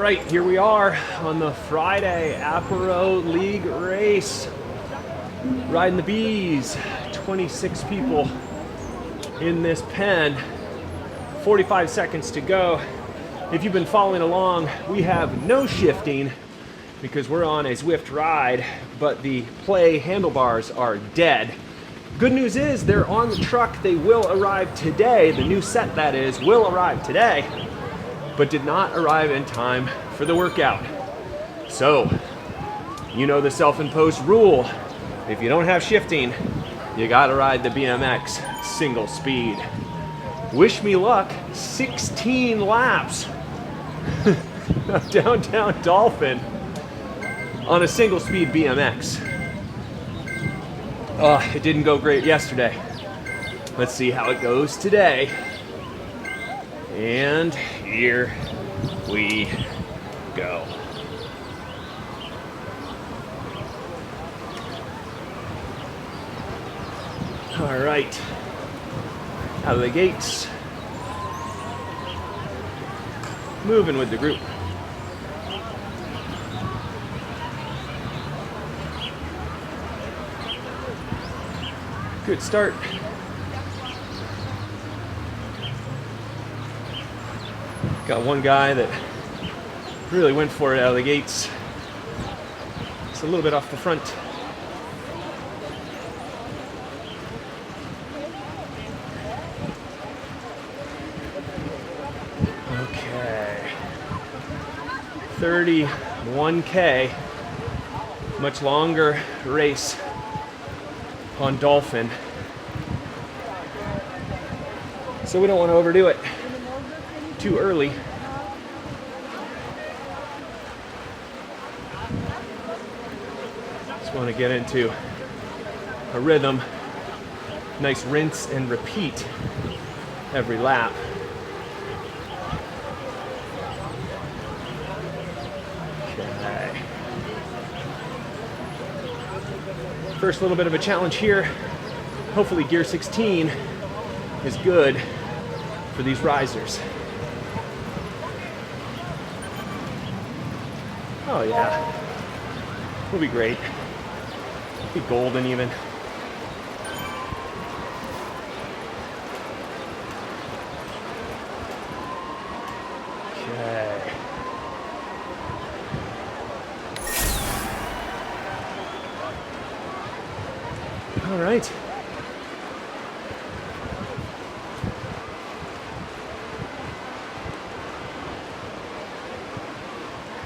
right, here we are on the Friday Apero League race. Riding the bees, 26 people in this pen, 45 seconds to go. If you've been following along, we have no shifting because we're on a Zwift ride, but the play handlebars are dead. Good news is they're on the truck. They will arrive today. The new set, that is, will arrive today, but did not arrive in time for the workout. So, you know the self-imposed rule. If you don't have shifting, you gotta ride the BMX single speed. Wish me luck, 16 laps downtown Dolphin on a single speed BMX. It didn't go great yesterday. Let's see how it goes today. And here we go. All right, out of the gates, moving with the group. Good start. Got one guy that really went for it out of the gates. It's a little bit off the front. Okay. 31K. Much longer race on Dolphin. So we don't want to overdo it too early. Just want to get into a rhythm. Nice rinse and repeat every lap. Okay. First little bit of a challenge here. Hopefully gear 16 is good for these risers. Oh yeah, we'll be great. Be golden even. Okay. All right.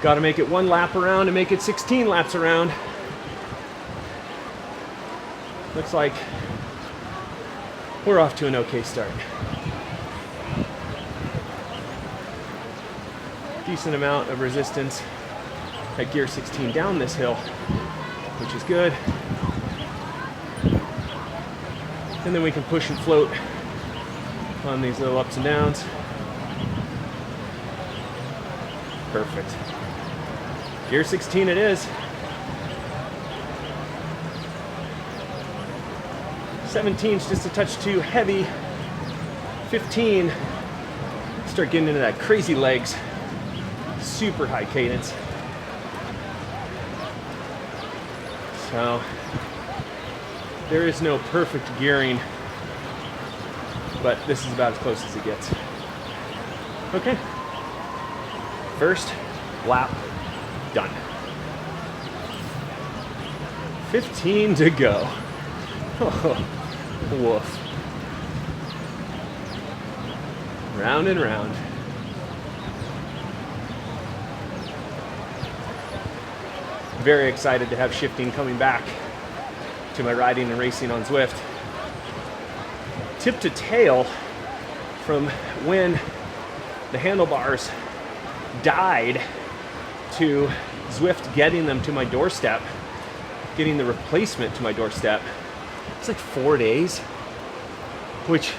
Got to make it one lap around to make it 16 laps around. Looks like we're off to an okay start. Decent amount of resistance at gear 16 down this hill, which is good. And then we can push and float on these little ups and downs. Perfect. Gear 16 it is. 17's just a touch too heavy. 15, start getting into that crazy legs. Super high cadence. So, there is no perfect gearing, but this is about as close as it gets. Okay. First lap done. 15 to go. Oh, woof. Round and round. Very excited to have shifting coming back to my riding and racing on Zwift. Tip to tail from when the handlebars died to Zwift getting them to my doorstep, getting the replacement to my doorstep. It's like 4 days, which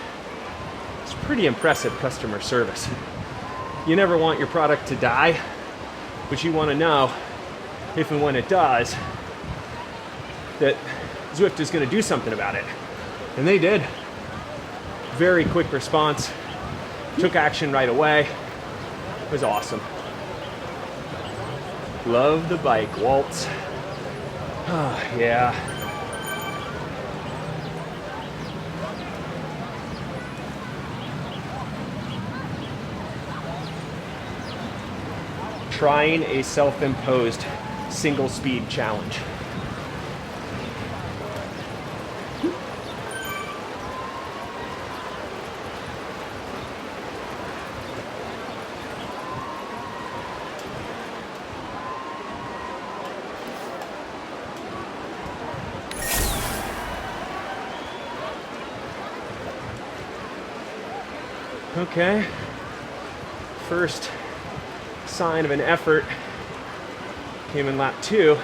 is pretty impressive customer service. You never want your product to die, but you want to know if and when it does that Zwift is going to do something about it. And they did. Very quick response, took action right away. It was awesome. Love the bike, Waltz. Oh, yeah. Trying a self-imposed single speed challenge. Okay, first sign of an effort came in lap 2.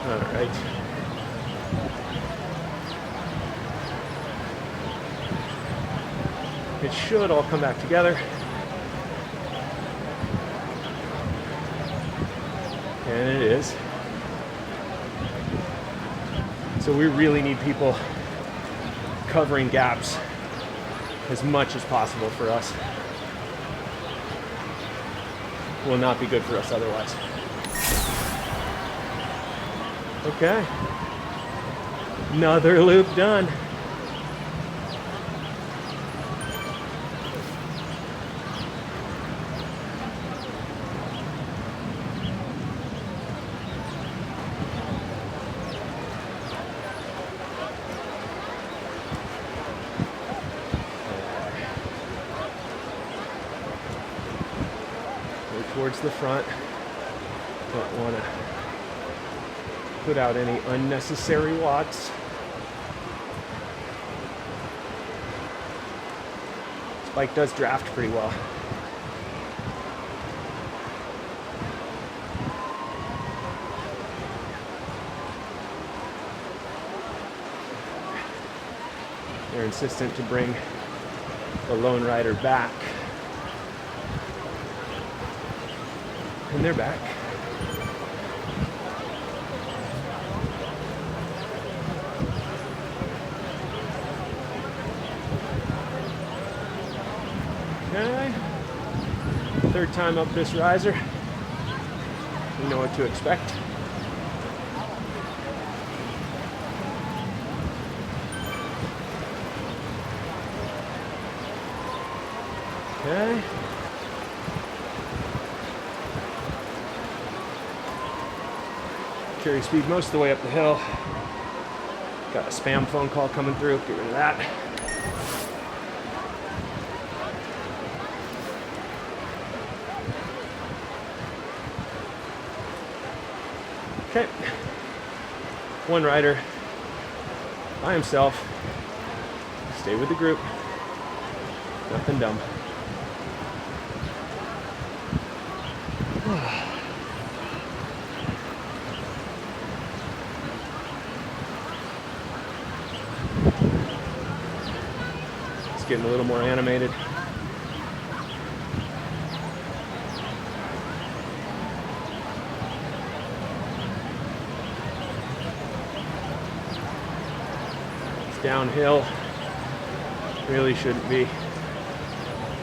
All right. It should all come back together. And it is. So we really need people covering gaps as much as possible for us. Will not be good for us otherwise. Okay. Another loop done. Towards the front. Don't want to put out any unnecessary watts. This bike does draft pretty well. They're insistent to bring the lone rider back. And they're back. Okay. Third time up this riser. You know what to expect. Okay. Carry speed most of the way up the hill. Got a spam phone call coming through. Get rid of that. Okay. One rider by himself. Stay with the group. Nothing dumb. Getting a little more animated. It's downhill. Really shouldn't be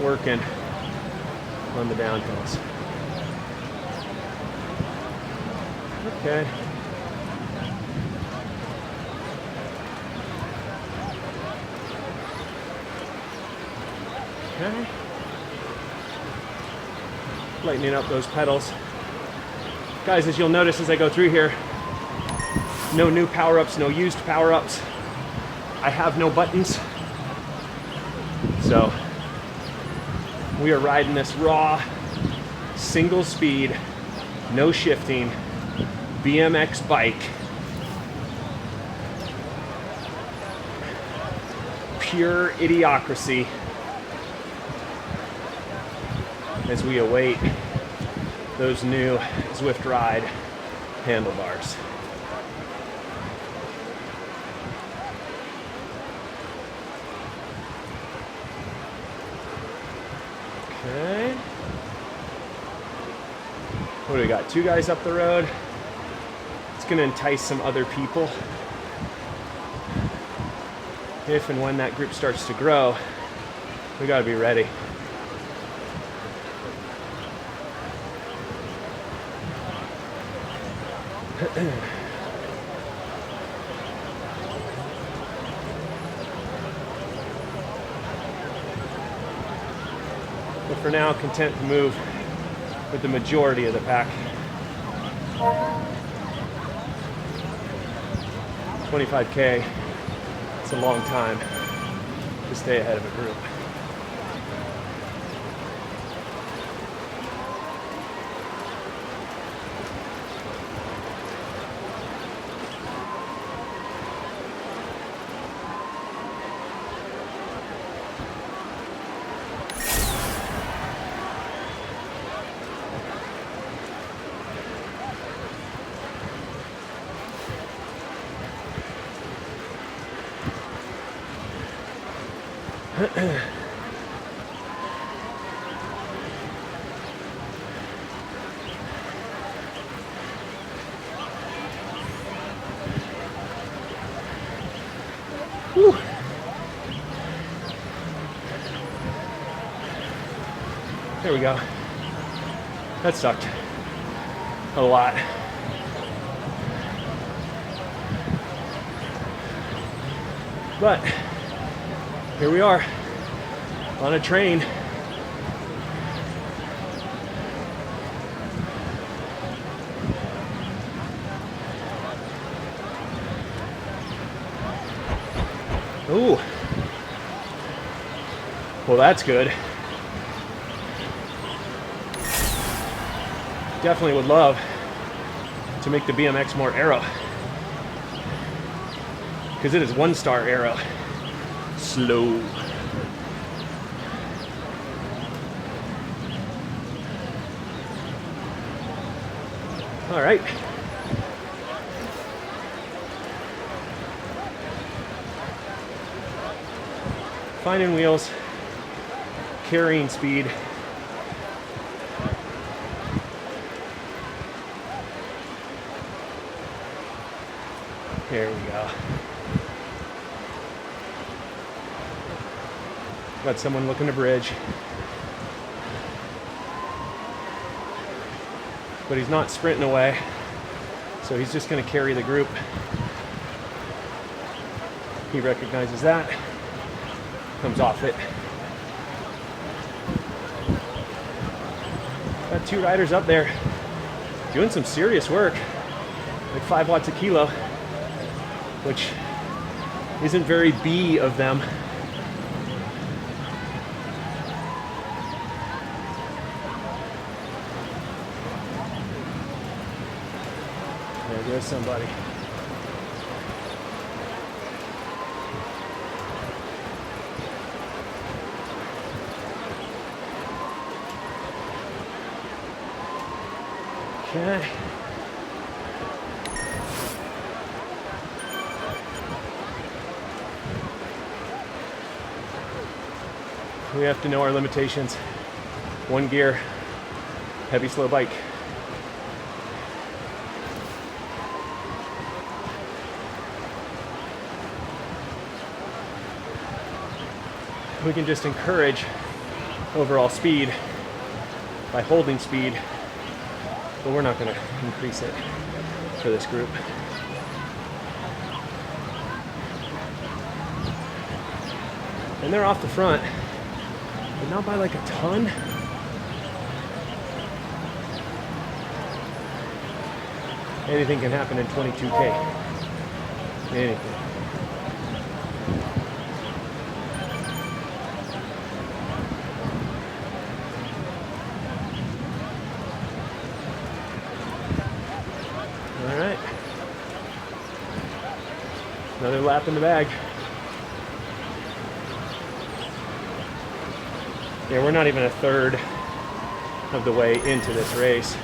working on the downhills. Okay. Okay. Lightening up those pedals. Guys, as you'll notice as I go through here, no new power-ups, no used power-ups. I have no buttons. So we are riding this raw, single speed, no shifting, BMX bike. Pure idiocracy. As we await those new Zwift Ride handlebars. Okay. What do we got? 2 guys up the road. It's going to entice some other people. If and when that group starts to grow, we got to be ready. But for now, content to move with the majority of the pack. 25K, it's a long time to stay ahead of a group. Whew. There we go. That sucked a lot. But here we are on a train. Ooh. Well, that's good. Definitely would love to make the BMX more aero, because it is 1-star aero. Slow. All right. Finding wheels, carrying speed. There we go. Got someone looking to bridge. But he's not sprinting away, so he's just going to carry the group. He recognizes that, comes off it. Got 2 riders up there doing some serious work, like 5 watts a kilo, which isn't very B of them. There's somebody. Okay. We have to know our limitations. 1 gear, heavy slow bike. We can just encourage overall speed by holding speed, but we're not going to increase it for this group. And they're off the front, but not by like a ton. Anything can happen in 22K. Anything. Another lap in the bag. Yeah, we're not even a third of the way into this race.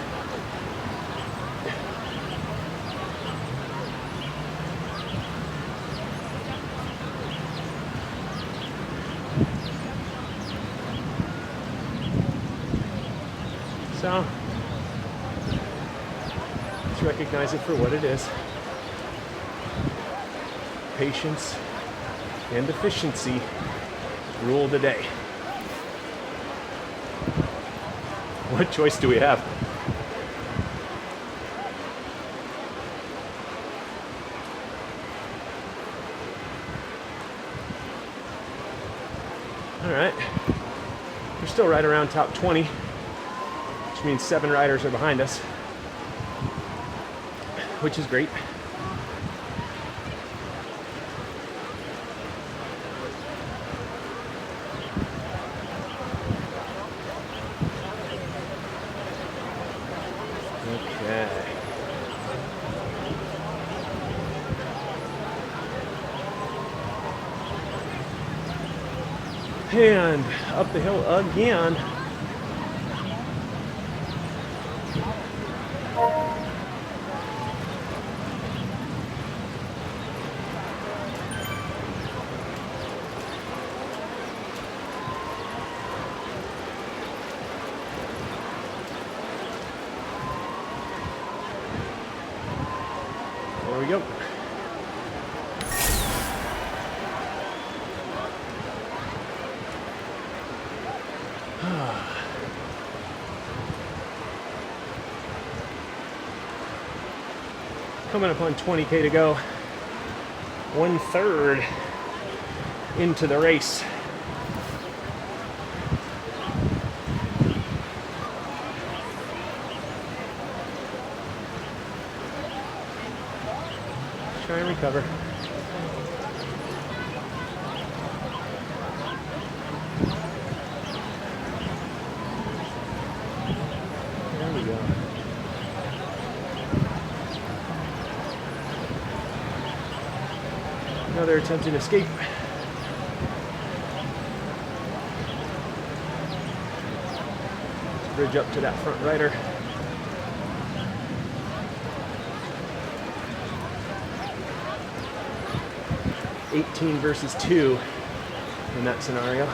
So let's recognize it for what it is. Patience and efficiency rule the day. What choice do we have? All right, we're still right around top 20, which means 7 riders are behind us, which is great. Okay. And up the hill again. There we go. Coming up on 20K to go. 1/3 into the race. Try and recover. There we go. Another attempted escape. Let's bridge up to that front rider. $18 versus 2 in that scenario.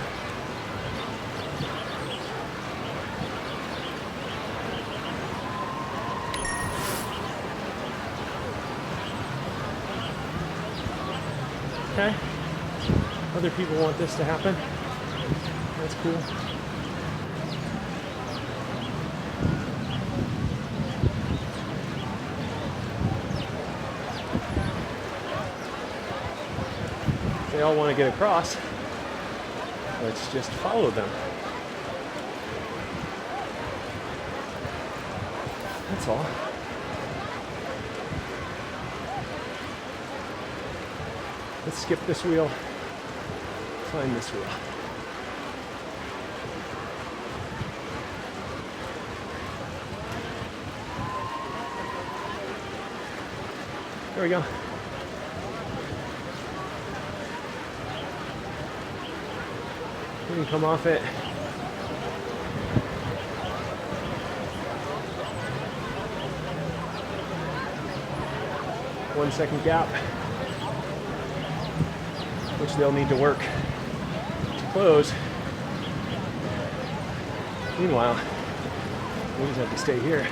Okay. Other people want this to happen. That's cool. They all want to get across. Let's just follow them. That's all. Let's skip this wheel, climb this wheel. There we go. We can come off it. One second gap, which they'll need to work to close. Meanwhile, we just have to stay here.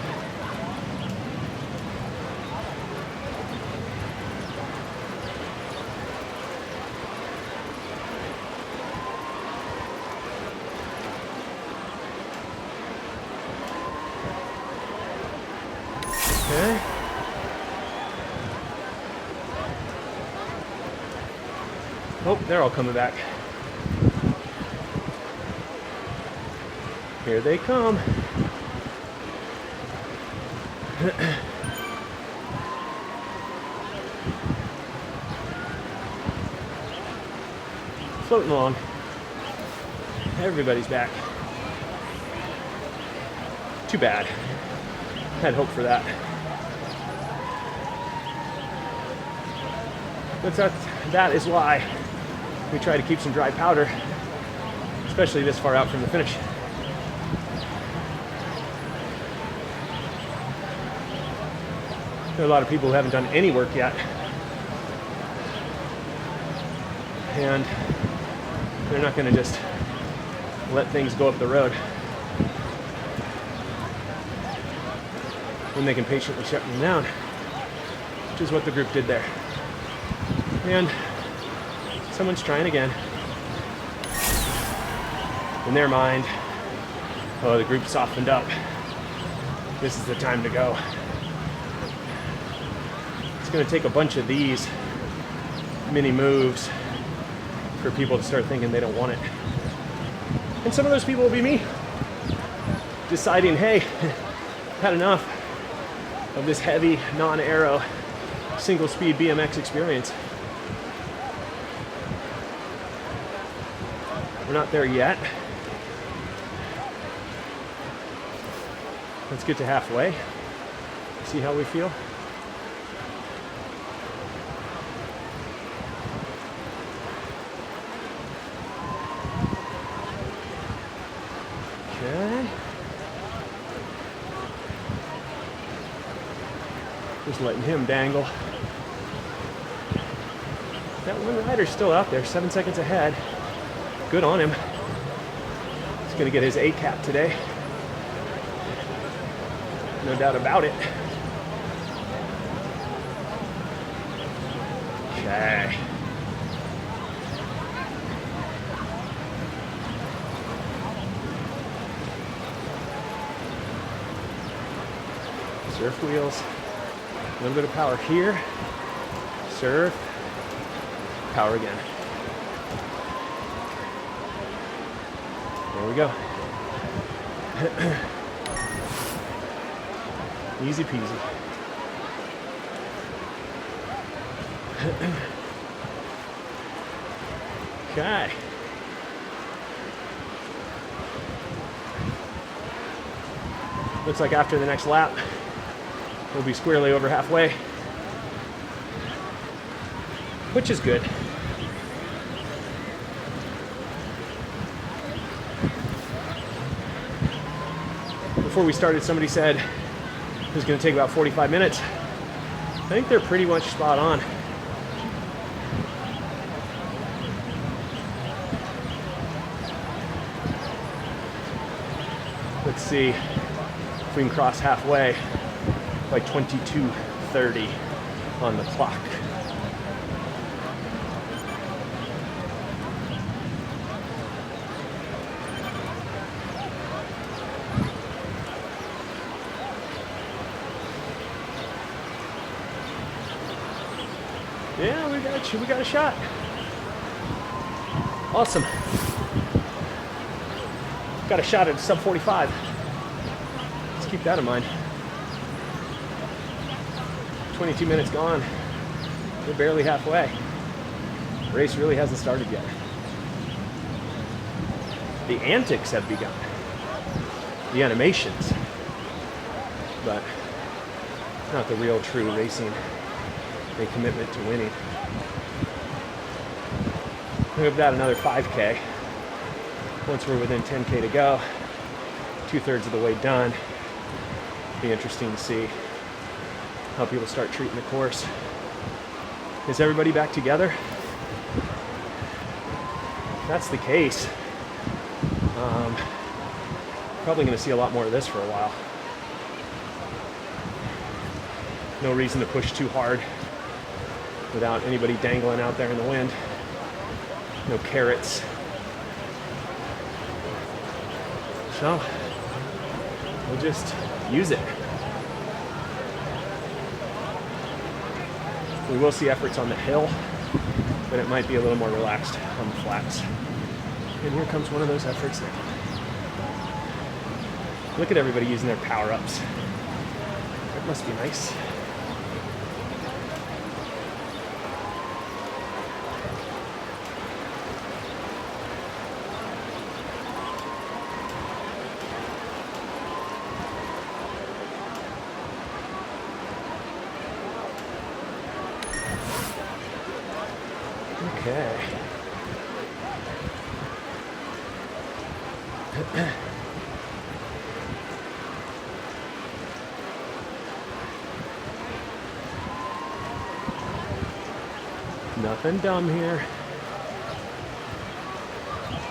Okay. Oh, they're all coming back. Here they come. Floating along. Everybody's back. Too bad. Had hope for that. But that is why we try to keep some dry powder, especially this far out from the finish. There are a lot of people who haven't done any work yet, and they're not going to just let things go up the road. then they can patiently shut them down, which is what the group did there. And someone's trying again. In their mind, oh, the group softened up. This is the time to go. It's going to take a bunch of these mini moves for people to start thinking they don't want it. And some of those people will be me, deciding, hey, had enough of this heavy, non-aero, single-speed BMX experience. We're not there yet. Let's get to halfway, see how we feel. Okay. Just letting him dangle. That one rider's still out there, 7 seconds ahead. Good on him. He's gonna get his A cap today. No doubt about it. Okay. Surf wheels. A little bit of power here. Surf. Power again. There we go. Easy peasy. Okay. Looks like after the next lap, we'll be squarely over halfway, which is good. Before we started, somebody said it was going to take about 45 minutes. I think they're pretty much spot on. Let's see if we can cross halfway by 22:30 on the clock. Yeah, we got a shot. Awesome. Got a shot at sub 45. Let's keep that in mind. 22 minutes gone. We're barely halfway. The race really hasn't started yet. The antics have begun. The animations. But not the real, true racing. A commitment to winning. We've got another 5K. Once we're within 10K to go, 2/3 of the way done. Be interesting to see how people start treating the course. Is everybody back together? If that's the case, probably going to see a lot more of this for a while. No reason to push too hard without anybody dangling out there in the wind. No carrots. So, we'll just use it. We will see efforts on the hill, but it might be a little more relaxed on the flats. And here comes one of those efforts now. Look at everybody using their power-ups. That must be nice. Okay. Nothing dumb here.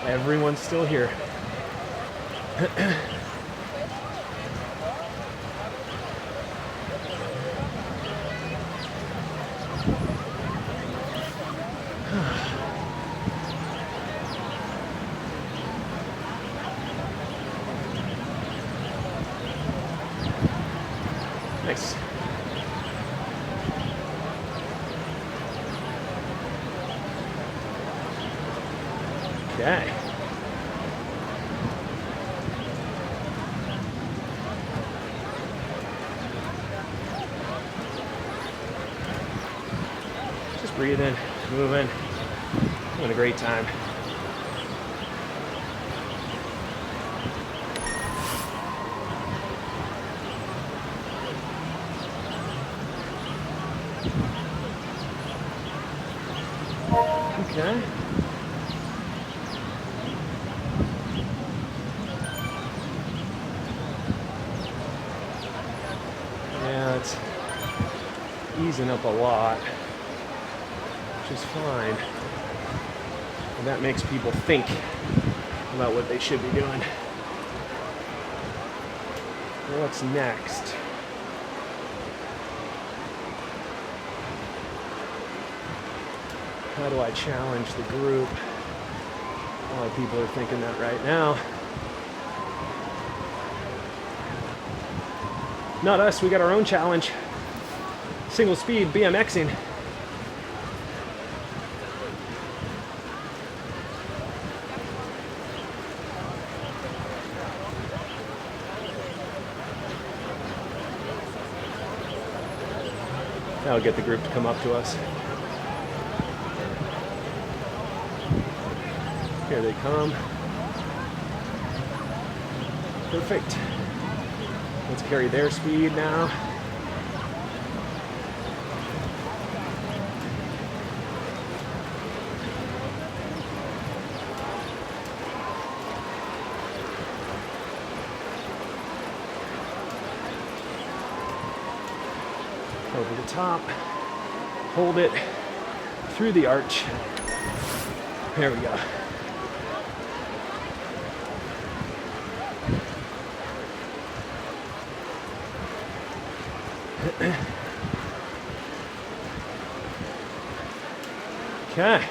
Everyone's still here. Okay. Just breathing, moving, having a great time. Okay. Yeah, it's easing up a lot, which is fine. And that makes people think about what they should be doing. What's next? How do I challenge the group? A lot of people are thinking that right now. Not us, we got our own challenge. Single speed BMXing. That'll get the group to come up to us. Here they come. Perfect. Let's carry their speed now. Over the top. Hold it through the arch. There we go. Okay.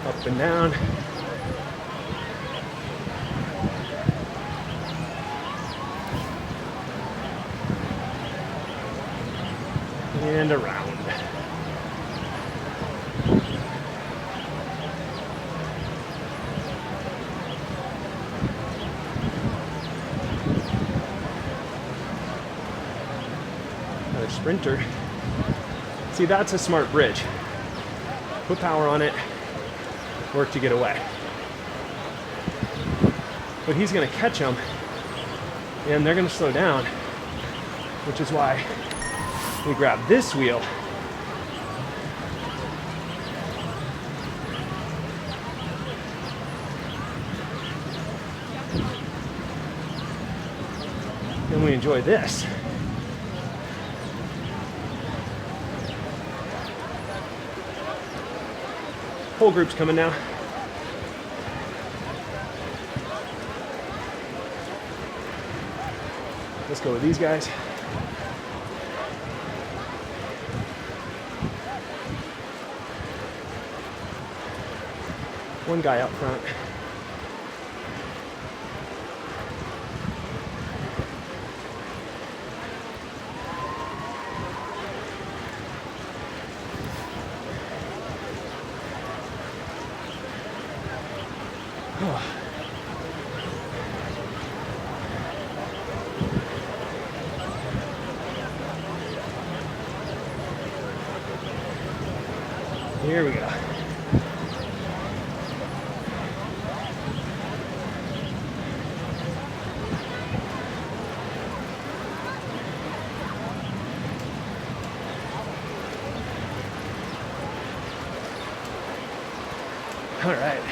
Up and down. And around. Another sprinter. See, that's a smart bridge. Put power on it, work to get away. But he's going to catch them, and they're going to slow down, which is why we grab this wheel. And we enjoy this. Whole group's coming now. Let's go with these guys. One guy up front. Here we go. All right.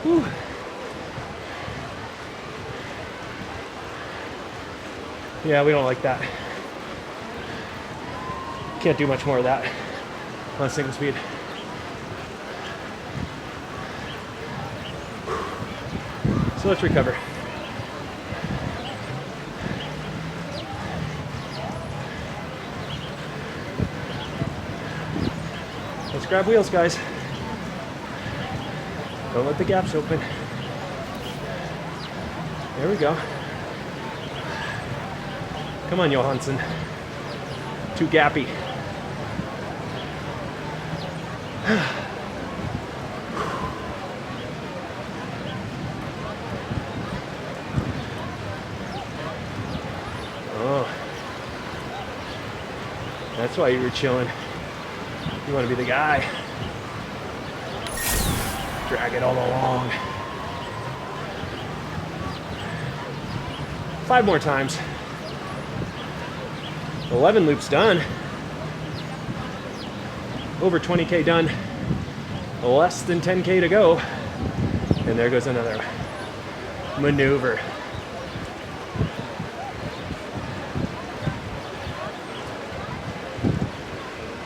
Whew. Yeah, we don't like that. Can't do much more of that on single speed. So let's recover. Let's grab wheels, guys. Don't let the gaps open. There we go. Come on, Johansson. Too gappy. Oh. That's why you were chilling. You want to be the guy. Drag it all along. 5 more times. 11 loops done. Over 20K done. Less than 10K to go. And there goes another maneuver.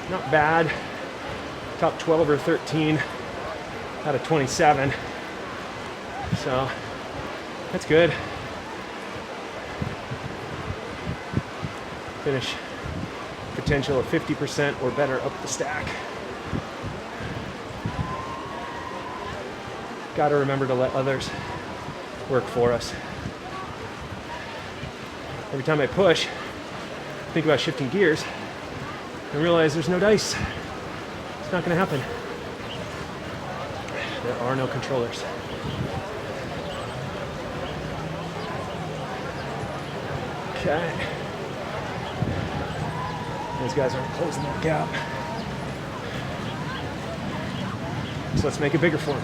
Not bad. Top 12 or 13 out of 27. So that's good. Finish potential of 50% or better up the stack. Got to remember to let others work for us. Every time I push, think about shifting gears and realize there's no dice. It's not going to happen. There are no controllers. Okay. Those guys aren't closing that gap. So let's make it bigger for them.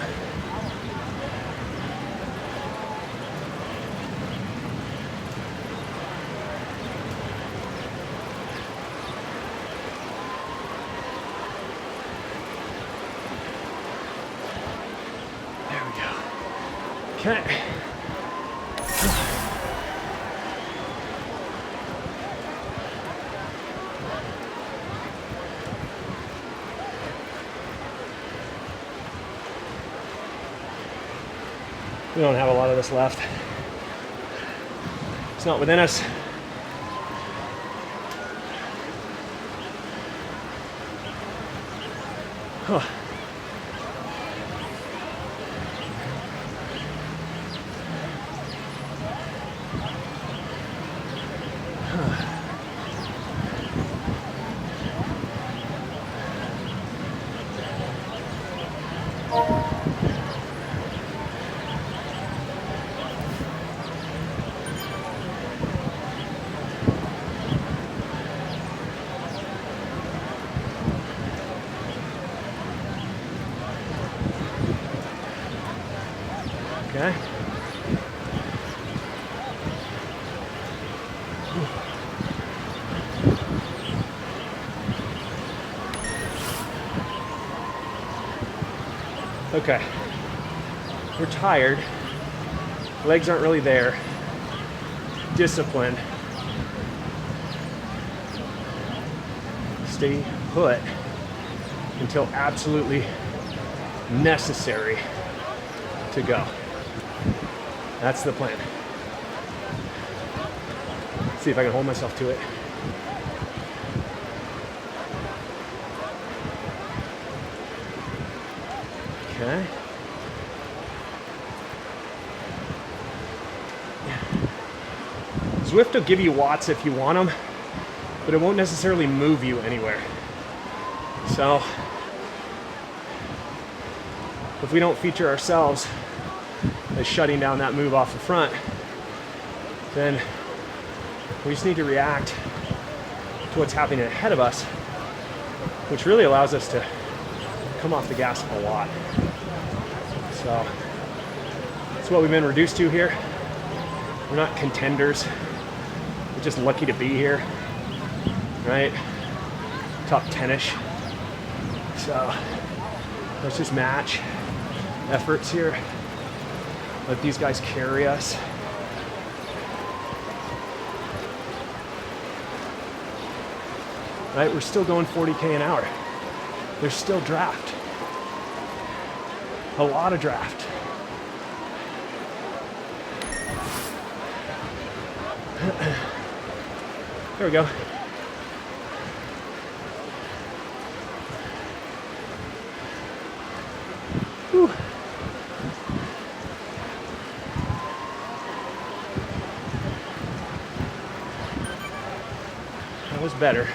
There we go. Okay. We don't have a lot of this left. It's not within us. Huh. Okay. Okay. We're tired. Legs aren't really there. Discipline. Stay put until absolutely necessary to go. That's the plan. See if I can hold myself to it. Okay. Zwift will give you watts if you want them, but it won't necessarily move you anywhere. So, if we don't feature ourselves as shutting down that move off the front, then we just need to react to what's happening ahead of us, which really allows us to come off the gas a lot. So that's what we've been reduced to here. We're not contenders. We're just lucky to be here, right? Top 10-ish. So let's just match efforts here. Let these guys carry us. Right, we're still going 40K an hour. There's still draft. A lot of draft. There we go. Whew. That was better.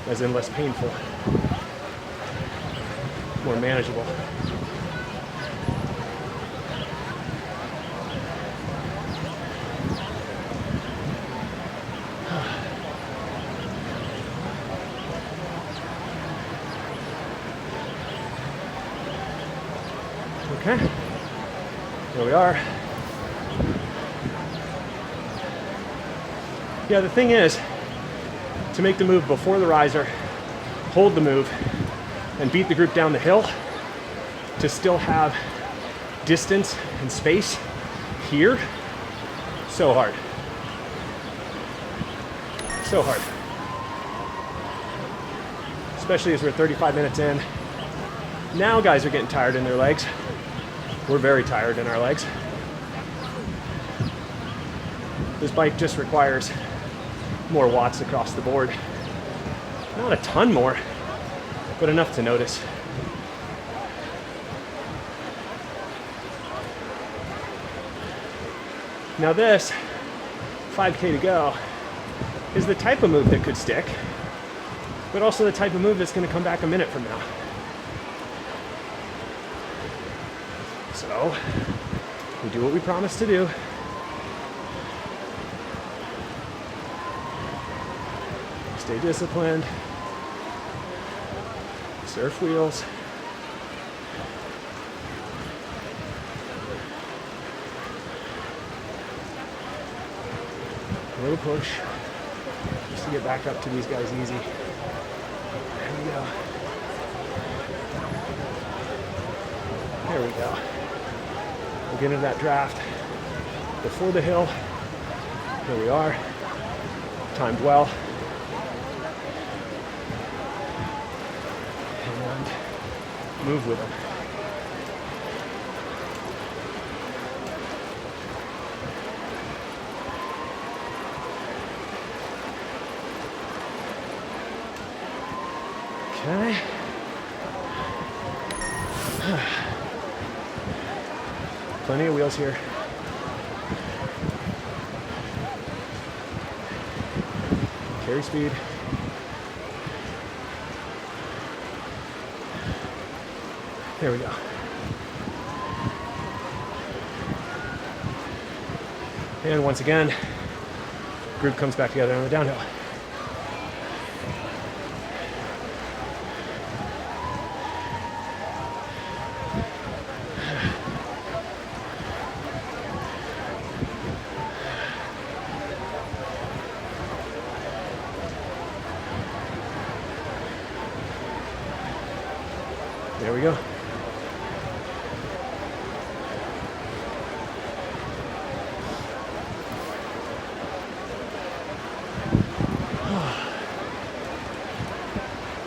As in less painful. More manageable. Okay, here we are. Yeah, the thing is, to make the move before the riser, hold the move, and beat the group down the hill, to still have distance and space here, so hard. So hard. Especially as we're 35 minutes in. Now guys are getting tired in their legs. We're very tired in our legs. This bike just requires more watts across the board. Not a ton more, but enough to notice. Now this, 5K to go, is the type of move that could stick, but also the type of move that's going to come back a minute from now. So, we do what we promised to do. Stay disciplined. Surf wheels. A little push. Just to get back up to these guys easy. There we go. There we go. We'll get into that draft before the hill. Here we are. Timed well. And move with them. Okay. Plenty of wheels here. Carry speed. There we go. And once again, group comes back together on the downhill. There we go.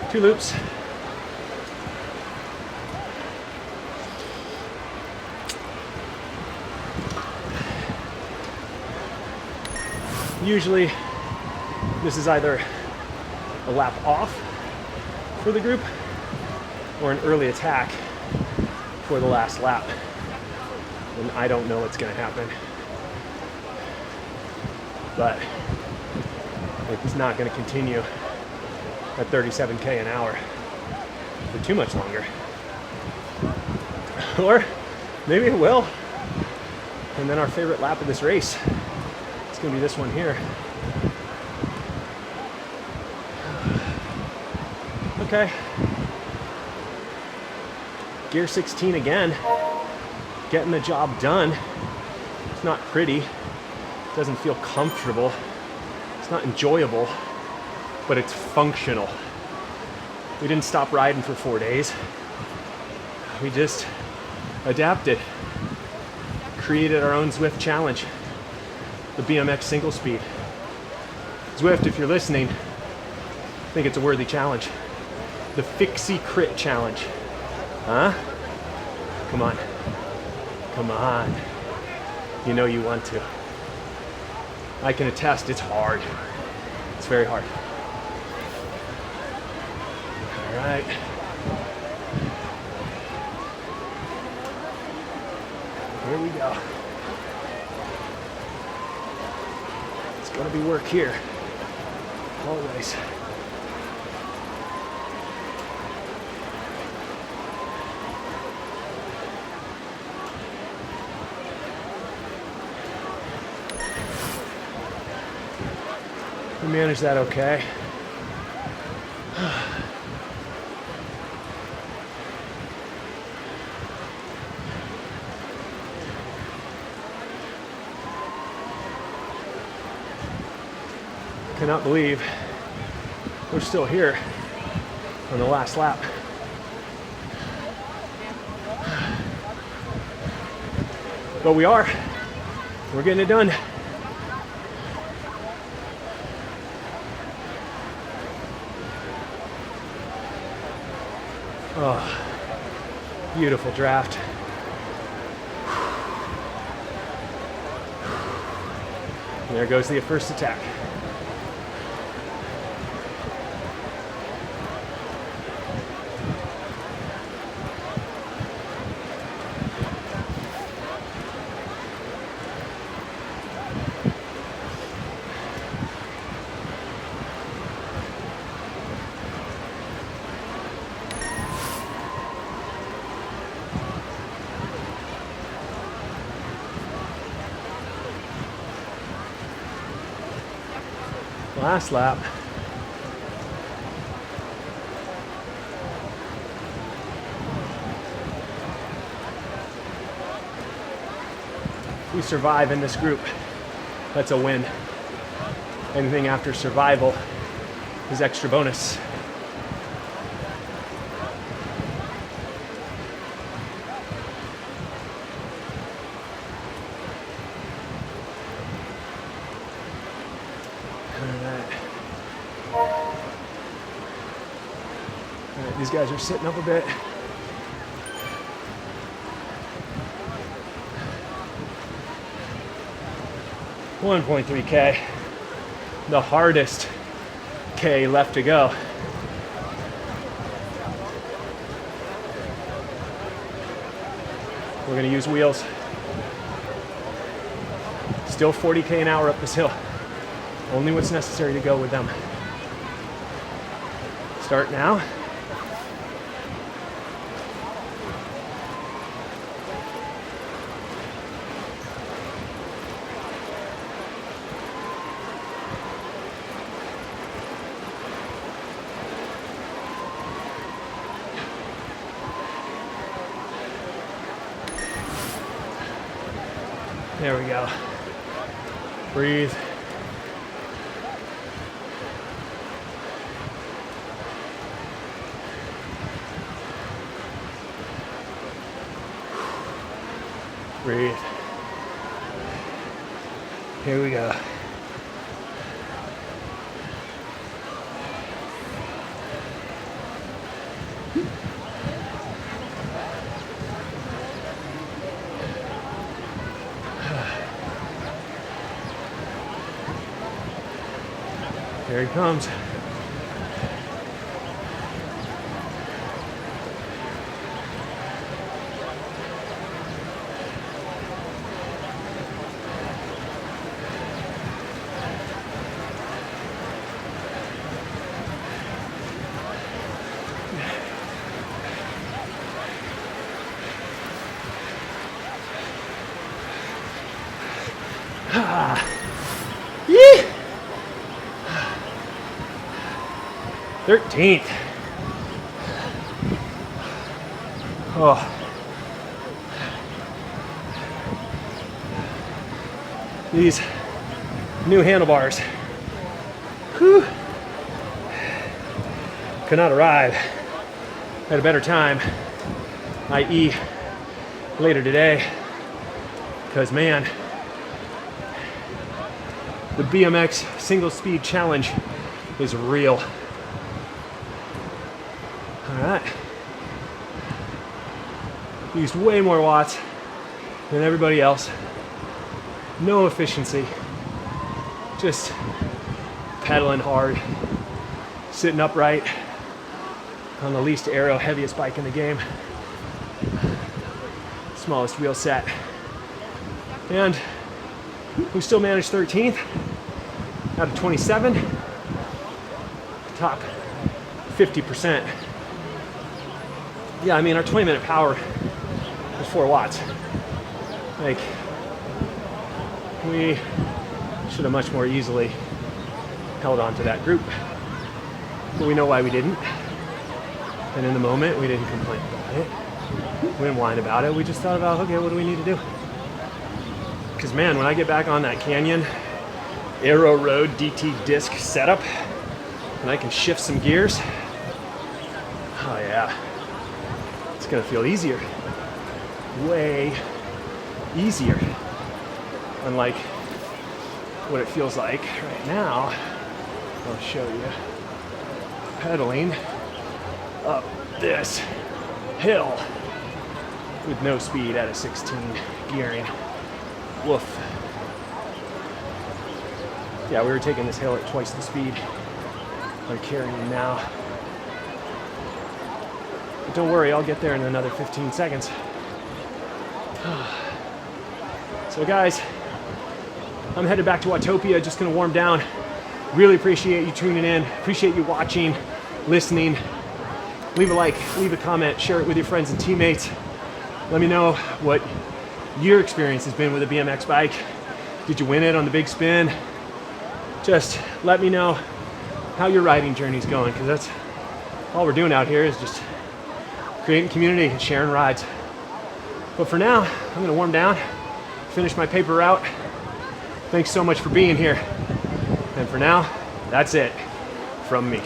Two loops. Usually, this is either a lap off for the group or an early attack for the last lap. And I don't know what's going to happen. But it's not going to continue at 37K an hour for too much longer. Or maybe it will. And then our favorite lap of this race, it's going to be this one here. Okay. Gear 16 again, getting the job done. It's not pretty, it doesn't feel comfortable, it's not enjoyable, but it's functional. We didn't stop riding for 4 days. We just adapted, created our own Zwift challenge, the BMX single speed. Zwift, if you're listening, I think it's a worthy challenge. The fixie crit challenge. Huh? Come on. Come on. you know you want to. I can attest, it's hard. It's very hard. All right. Here we go. It's gonna be work here. Always. We managed that okay. Cannot believe we're still here on the last lap. But we are. We're getting it done. Oh, beautiful draft. And there goes the first attack. Last lap. If we survive in this group, that's a win. Anything after survival is extra bonus. These guys are sitting up a bit. $1.3K, the hardest K left to go. We're gonna use wheels. Still 40K an hour up this hill. Only what's necessary to go with them. Start now. There we go. Breathe. Breathe. Here we go. Here he comes. Yee! 13th. Oh. These new handlebars. Whew. Could not arrive at a better time, i.e. later today, because man, the BMX single speed challenge is real. All right. Used way more watts than everybody else. No efficiency. Just pedaling hard, sitting upright on the least aero, heaviest bike in the game. Smallest wheel set. And we still managed 13th out of 27. Top 50%. Yeah, I mean, our 20-minute power was 4 watts. Like, we should have much more easily held on to that group. But we know why we didn't. And in the moment, we didn't complain about it. We didn't whine about it. We just thought about, okay, what do we need to do? Because man, when I get back on that Canyon Aero Road DT disc setup, and I can shift some gears, oh yeah, it's gonna feel easier. Way easier. Unlike what it feels like right now. I'll show you. Pedaling up this hill with no speed at a 16 gearing. Woof. Yeah, we were taking this hill at twice the speed we're carrying now. But don't worry, I'll get there in another 15 seconds. So guys, I'm headed back to Watopia, just gonna warm down. Really appreciate you tuning in, appreciate you watching, listening. Leave a like, leave a comment, share it with your friends and teammates. Let me know what your experience has been with a BMX bike. Did you win it on the big spin? Just let me know how your riding journey's going, because that's all we're doing out here is just creating community and sharing rides. But for now, I'm gonna warm down, finish my paper route. Thanks so much for being here. And for now, that's it from me.